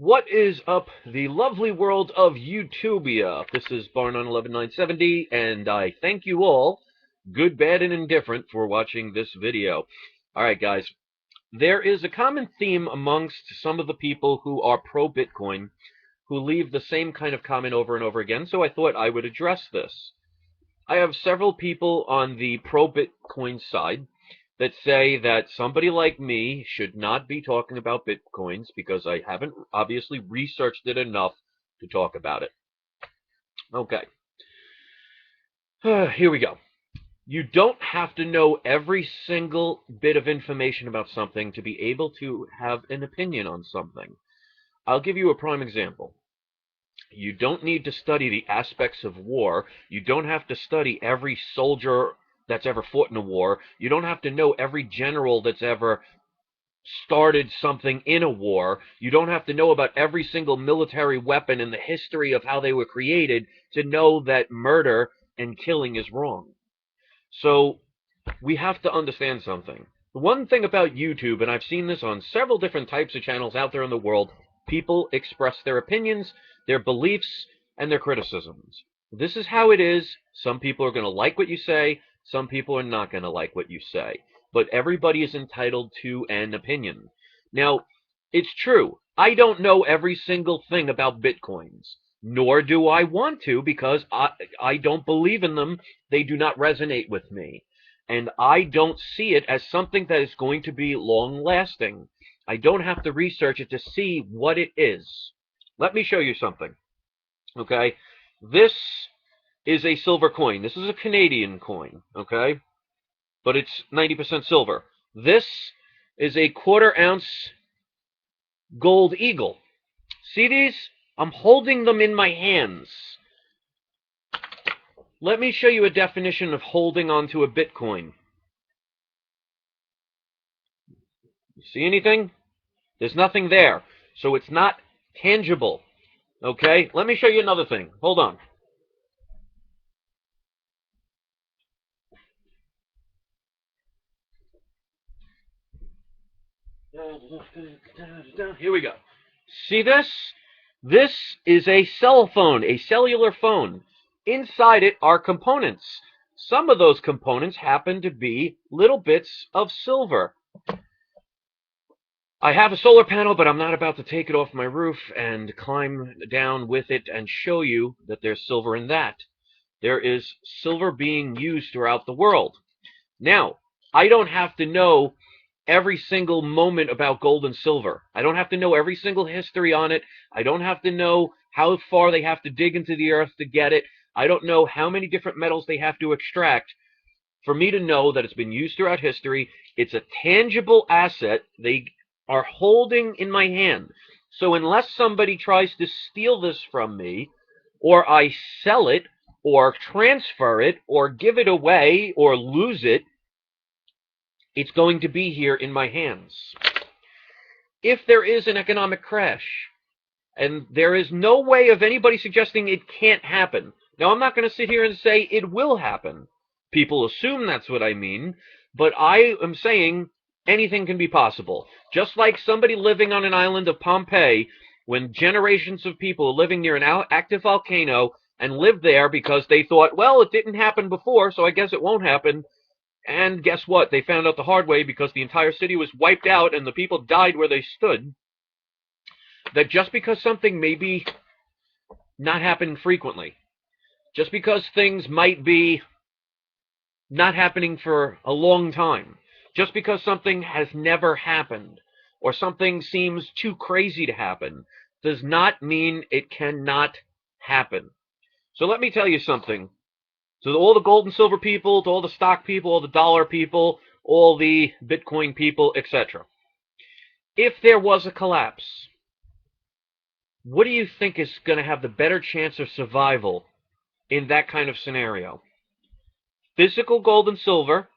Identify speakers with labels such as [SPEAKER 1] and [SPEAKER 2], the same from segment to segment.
[SPEAKER 1] What is up, the lovely world of YouTubia? This is Barnon11970, and I thank you all, good, bad, and indifferent, for watching this video. Alright, guys, there is a common theme amongst some of the people who are pro-Bitcoin who leave the same kind of comment over and over again, so I thought I would address this. I have several people on the pro-Bitcoin side that say that somebody like me should not be talking about Bitcoins because I haven't obviously researched it enough to talk about it. Okay. Here we go. You don't have to know every single bit of information about something to be able to have an opinion on something. I'll give you a prime example. You don't need to study the aspects of war. You don't have to study every soldier that's ever fought in a war. You don't have to know every general that's ever started something in a war. You don't have to know about every single military weapon and the history of how they were created to know that murder and killing is wrong. So we have to understand something. The one thing about YouTube, and I've seen this on several different types of channels out there in the world, people express their opinions, their beliefs, and their criticisms. This is how it is. Some people are going to like what you say. Some people are not going to like what you say. But everybody is entitled to an opinion. Now, it's true. I don't know every single thing about Bitcoins, nor do I want to, because I don't believe in them. They do not resonate with me. And I don't see it as something that is going to be long-lasting. I don't have to research it to see what it is. Let me show you something. Okay? This is a silver coin. This is a Canadian coin. Okay? But it's 90% silver. This is a quarter-ounce gold eagle. See these? I'm holding them in my hands. Let me show you a definition of holding onto a Bitcoin. You see anything? There's nothing there. So it's not tangible. Okay? Let me show you another thing. Hold on. Here we go. See this? This is a cell phone, a cellular phone. Inside it are components. Some of those components happen to be little bits of silver. I have a solar panel, but I'm not about to take it off my roof and climb down with it and show you that there's silver in that. There is silver being used throughout the world. Now, I don't have to know every single moment about gold and silver. I don't have to know every single history on it. I don't have to know how far they have to dig into the earth to get it. I don't know how many different metals they have to extract for me to know that it's been used throughout history. It's a tangible asset they are holding in my hand. So unless somebody tries to steal this from me, or I sell it, or transfer it, or give it away, or lose it, it's going to be here in my hands. If there is an economic crash, and there is no way of anybody suggesting it can't happen. Now, I'm not going to sit here and say it will happen. People assume that's what I mean, but I am saying anything can be possible. Just like somebody living on an island of Pompeii, when generations of people are living near an active volcano and lived there because they thought, well, it didn't happen before, so I guess it won't happen. And guess what? They found out the hard way because the entire city was wiped out and the people died where they stood. That just because something may be not happening frequently, just because things might be not happening for a long time, just because something has never happened, or something seems too crazy to happen, does not mean it cannot happen. So let me tell you something. So all the gold and silver people, to all the stock people, all the dollar people, all the Bitcoin people, etc. If there was a collapse, what do you think is going to have the better chance of survival in that kind of scenario? Physical gold and silver,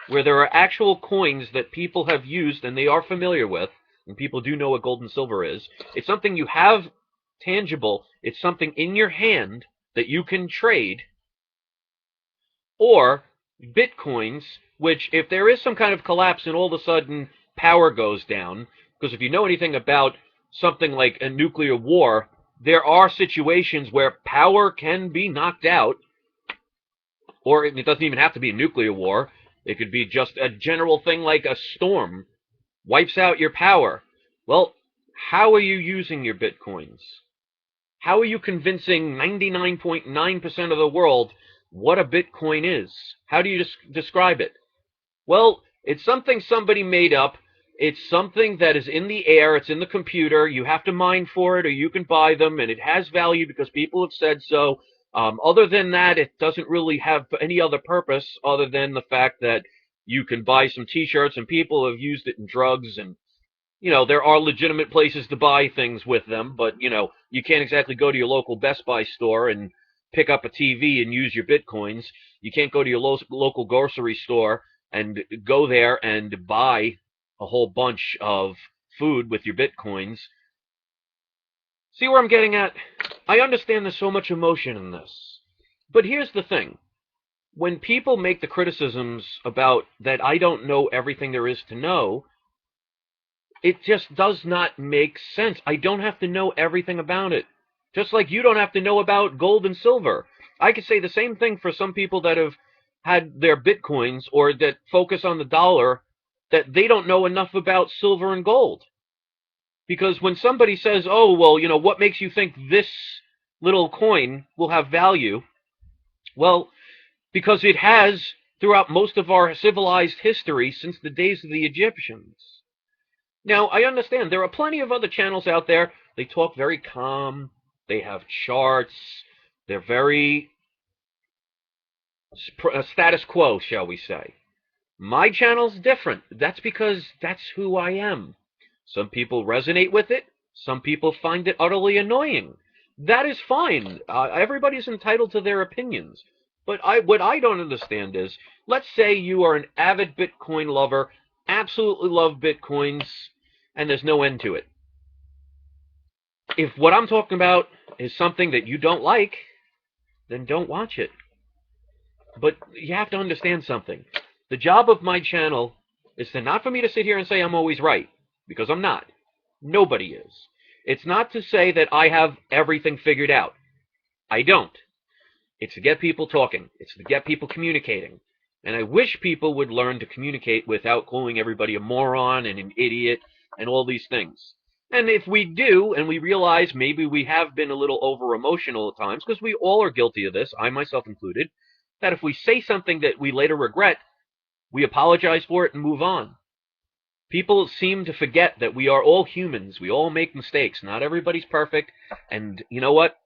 [SPEAKER 1] where there are actual coins that people have used and they are familiar with, and people do know what gold and silver is. It's something you have tangible. It's something in your hand that you can trade. Or Bitcoins, which if there is some kind of collapse and all of a sudden power goes down, because if you know anything about something like a nuclear war, there are situations where power can be knocked out, or it doesn't even have to be a nuclear war. It could be just a general thing like a storm wipes out your power. Well, how are you using your bitcoins? How are you convincing 99.9% of the world what a bitcoin is? How do you describe it? Well, it's something somebody made up. It's something that is in the air. It's in the computer. You have to mine for it, or you can buy them, and it has value because people have said so. Other than that, it doesn't really have any other purpose other than the fact that you can buy some T-shirts, and people have used it in drugs, and there are legitimate places to buy things with them, but you can't exactly go to your local Best Buy store and pick up a TV and use your bitcoins. You can't go to your local grocery store and go there and buy a whole bunch of food with your bitcoins. See where I'm getting at? I understand there's so much emotion in this. But here's the thing. When people make the criticisms about that I don't know everything there is to know, it just does not make sense. I don't have to know everything about it. Just like you don't have to know about gold and silver. I could say the same thing for some people that have had their bitcoins or that focus on the dollar, that they don't know enough about silver and gold. Because when somebody says, oh, well, what makes you think this little coin will have value? Well, because it has throughout most of our civilized history since the days of the Egyptians. Now, I understand there are plenty of other channels out there. They talk very calm. They have charts. They're very status quo, shall we say. My channel's different. That's because that's who I am. Some people resonate with it. Some people find it utterly annoying. That is fine. Everybody's entitled to their opinions. But what I don't understand is, let's say you are an avid Bitcoin lover, absolutely love Bitcoins, and there's no end to it. If what I'm talking about is something that you don't like, then don't watch it. But you have to understand something. The job of my channel is not for me to sit here and say I'm always right, because I'm not. Nobody is. It's not to say that I have everything figured out. I don't. It's to get people talking. It's to get people communicating. And I wish people would learn to communicate without calling everybody a moron and an idiot and all these things. And if we do, and we realize maybe we have been a little over-emotional at times, because we all are guilty of this, I myself included, that if we say something that we later regret, we apologize for it and move on. People seem to forget that we are all humans. We all make mistakes. Not everybody's perfect. And you know what?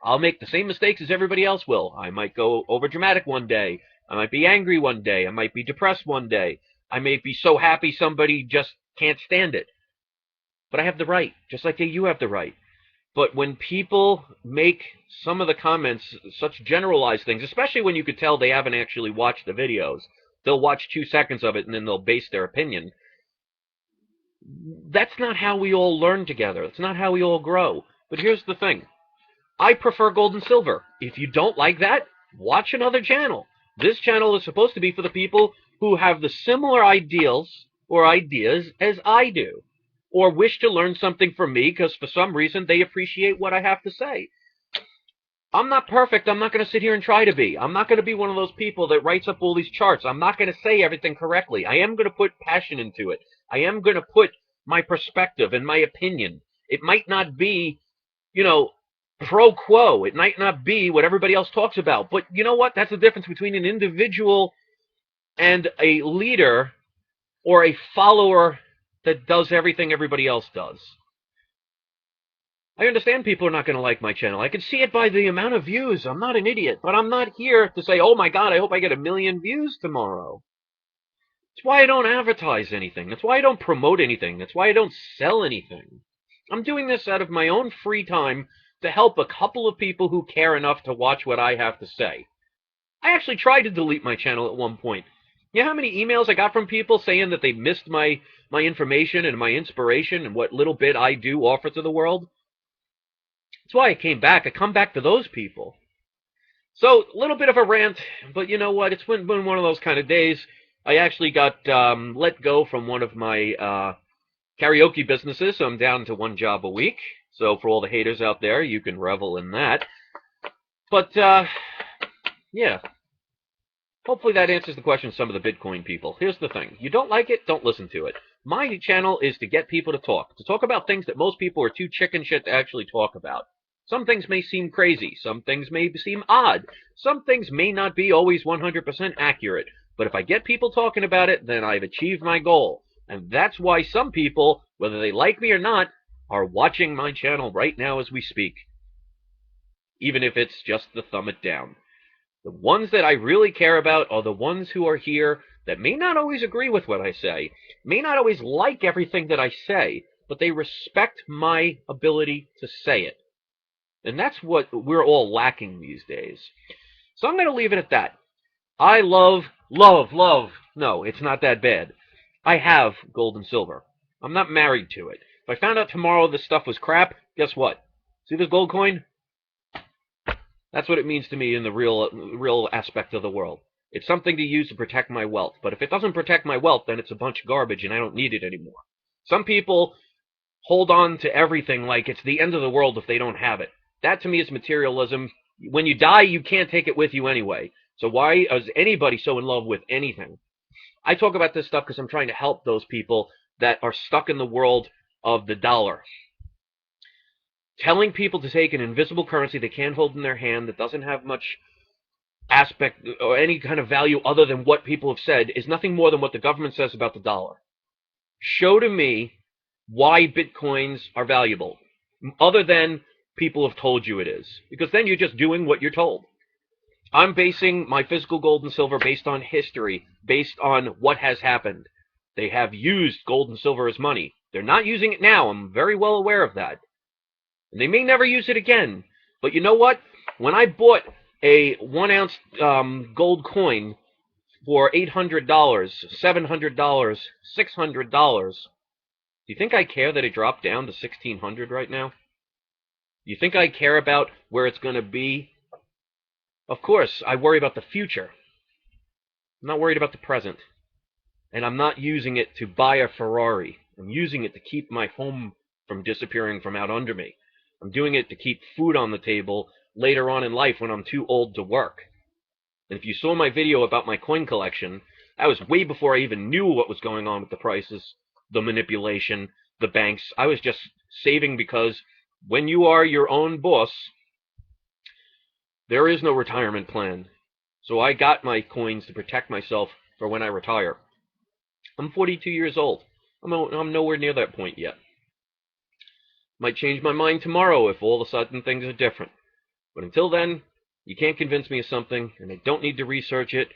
[SPEAKER 1] I'll make the same mistakes as everybody else will. I might go over dramatic one day. I might be angry one day. I might be depressed one day. I may be so happy somebody just can't stand it. But I have the right, just like you have the right. But when people make some of the comments such generalized things, especially when you could tell they haven't actually watched the videos, they'll watch 2 seconds of it and then they'll base their opinion. That's not how we all learn together. It's not how we all grow. But here's the thing. I prefer gold and silver. If you don't like that, watch another channel. This channel is supposed to be for the people who have the similar ideals or ideas as I do, or wish to learn something from me because for some reason they appreciate what I have to say. I'm not perfect. I'm not going to sit here and try to be. I'm not going to be one of those people that writes up all these charts. I'm not going to say everything correctly. I am going to put passion into it. I am going to put my perspective and my opinion. It might not be, pro quo. It might not be what everybody else talks about. But you know what? That's the difference between an individual and a leader or a follower that does everything everybody else does. I understand people are not going to like my channel. I can see it by the amount of views. I'm not an idiot. But I'm not here to say, oh my God, I hope I get 1 million views tomorrow. That's why I don't advertise anything. That's why I don't promote anything. That's why I don't sell anything. I'm doing this out of my own free time to help a couple of people who care enough to watch what I have to say. I actually tried to delete my channel at one point. You know how many emails I got from people saying that they missed my information and my inspiration and what little bit I do offer to the world? That's why I came back. I come back to those people. So, a little bit of a rant, but you know what? It's been one of those kind of days. I actually got let go from one of my karaoke businesses, so I'm down to one job a week. So for all the haters out there, you can revel in that. But, yeah. Hopefully that answers the question of some of the Bitcoin people. Here's the thing. You don't like it, don't listen to it. My channel is to get people to talk about things that most people are too chicken shit to actually talk about. Some things may seem crazy. Some things may seem odd. Some things may not be always 100% accurate. But if I get people talking about it, then I've achieved my goal. And that's why some people, whether they like me or not, are watching my channel right now as we speak. Even if it's just the thumb it down. The ones that I really care about are the ones who are here that may not always agree with what I say, may not always like everything that I say, but they respect my ability to say it. And that's what we're all lacking these days. So I'm going to leave it at that. I love. No, it's not that bad. I have gold and silver. I'm not married to it. If I found out tomorrow this stuff was crap, guess what? See this gold coin? That's what it means to me in the real aspect of the world. It's something to use to protect my wealth. But if it doesn't protect my wealth, then it's a bunch of garbage and I don't need it anymore. Some people hold on to everything like it's the end of the world if they don't have it. That to me is materialism. When you die, you can't take it with you anyway. So why is anybody so in love with anything? I talk about this stuff because I'm trying to help those people that are stuck in the world of the dollar. Telling people to take an invisible currency they can't hold in their hand that doesn't have much aspect or any kind of value other than what people have said is nothing more than what the government says about the dollar. Show to me why bitcoins are valuable, other than people have told you it is, because then you're just doing what you're told. I'm basing my physical gold and silver based on history, based on what has happened. They have used gold and silver as money. They're not using it now. I'm very well aware of that. And they may never use it again. But you know what? When I bought a 1-ounce gold coin for $800, $700, $600, do you think I care that it dropped down to $1,600 right now? Do you think I care about where it's going to be? Of course, I worry about the future. I'm not worried about the present. And I'm not using it to buy a Ferrari. I'm using it to keep my home from disappearing from out under me. I'm doing it to keep food on the table later on in life when I'm too old to work. And if you saw my video about my coin collection, that was way before I even knew what was going on with the prices, the manipulation, the banks. I was just saving because when you are your own boss, there is no retirement plan. So I got my coins to protect myself for when I retire. I'm 42 years old. I'm nowhere near that point yet. Might change my mind tomorrow if all of a sudden things are different. But until then, you can't convince me of something, and I don't need to research it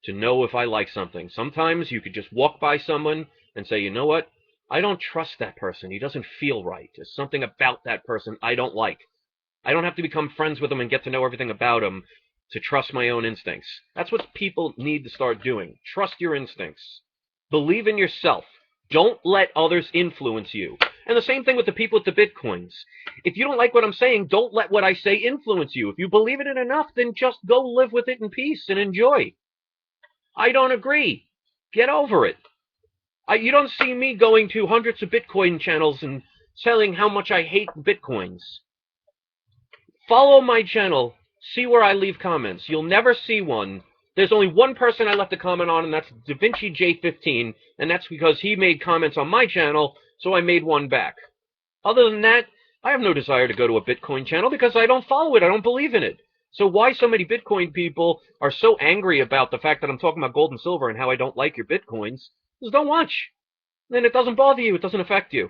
[SPEAKER 1] to know if I like something. Sometimes you could just walk by someone and say, you know what? I don't trust that person. He doesn't feel right. There's something about that person I don't like. I don't have to become friends with him and get to know everything about him to trust my own instincts. That's what people need to start doing. Trust your instincts. Believe in yourself. Don't let others influence you. And the same thing with the people with the bitcoins. If you don't like what I'm saying, don't let what I say influence you. If you believe in it enough, then just go live with it in peace and enjoy. I don't agree. Get over it. You don't see me going to hundreds of Bitcoin channels and telling how much I hate Bitcoins. Follow my channel. See where I leave comments. You'll never see one. There's only one person I left a comment on, and that's DaVinci J15, and that's because he made comments on my channel, so I made one back. Other than that, I have no desire to go to a Bitcoin channel because I don't follow it. I don't believe in it. So why so many Bitcoin people are so angry about the fact that I'm talking about gold and silver and how I don't like your Bitcoins, is don't watch. Then it doesn't bother you. It doesn't affect you.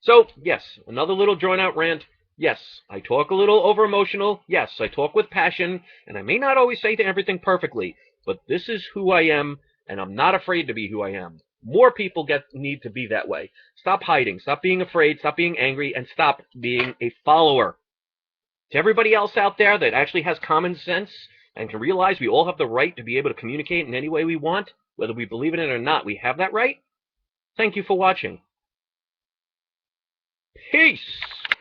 [SPEAKER 1] So, yes, another little drawn-out rant. Yes, I talk a little over-emotional. Yes, I talk with passion, and I may not always say to everything perfectly, but this is who I am, and I'm not afraid to be who I am. More people need to be that way. Stop hiding. Stop being afraid. Stop being angry, and stop being a follower. To everybody else out there that actually has common sense and can realize we all have the right to be able to communicate in any way we want, whether we believe in it or not, we have that right. Thank you for watching. Peace!